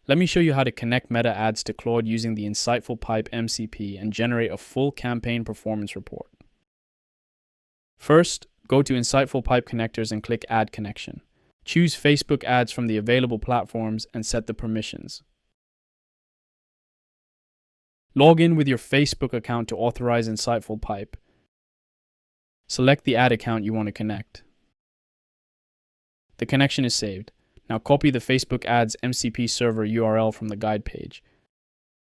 Let me show you how to connect Meta Ads to Claude using the InsightfulPipe MCP and generate a full campaign performance report. First, go to InsightfulPipe Connectors and click Add Connection. Choose Facebook ads from the available platforms and set the permissions. Log in with your Facebook account to authorize InsightfulPipe. Select the ad account you want to connect. The connection is saved. Now copy the Facebook Ads MCP Server URL from the guide page.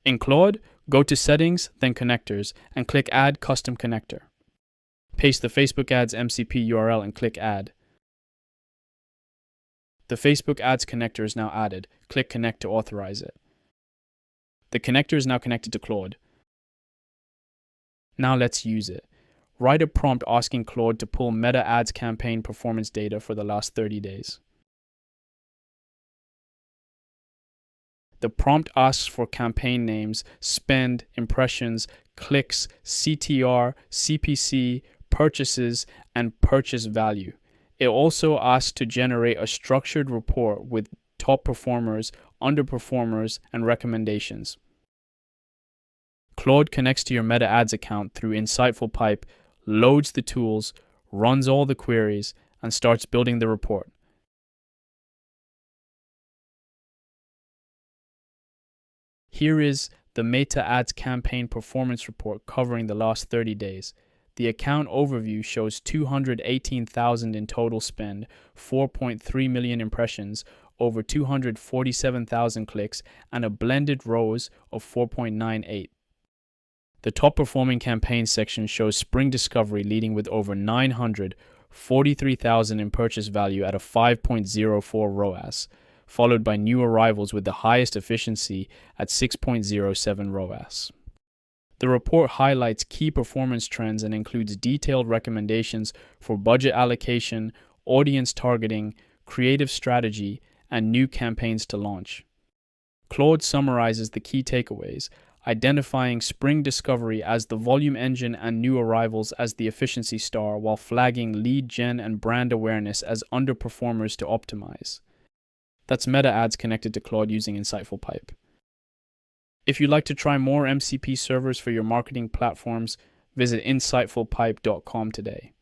In Claude, go to Settings, then Connectors, and click Add Custom Connector. Paste the Facebook Ads MCP URL and click Add. The Facebook Ads connector is now added. Click Connect to authorize it. The connector is now connected to Claude. Now let's use it. Write a prompt asking Claude to pull Meta Ads campaign performance data for the last 30 days. The prompt asks for campaign names, spend, impressions, clicks, CTR, CPC, purchases, and purchase value. It also asks to generate a structured report with top performers, underperformers, and recommendations. Claude connects to your Meta Ads account through InsightfulPipe, loads the tools, runs all the queries, and starts building the report. Here is the Meta Ads campaign performance report covering the last 30 days. The account overview shows 218,000 in total spend, 4.3 million impressions, over 247,000 clicks, and a blended ROAS of 4.98. The top performing campaign section shows Spring Discovery leading with over 943,000 in purchase value at a 5.04 ROAS, followed by new arrivals with the highest efficiency at 6.07 ROAS. The report highlights key performance trends and includes detailed recommendations for budget allocation, audience targeting, creative strategy, and new campaigns to launch. Claude summarizes the key takeaways, identifying Spring Discovery as the volume engine and new arrivals as the efficiency star, while flagging lead gen and brand awareness as underperformers to optimize. That's Meta Ads connected to Claude using InsightfulPipe. If you'd like to try more MCP servers for your marketing platforms, visit insightfulpipe.com today.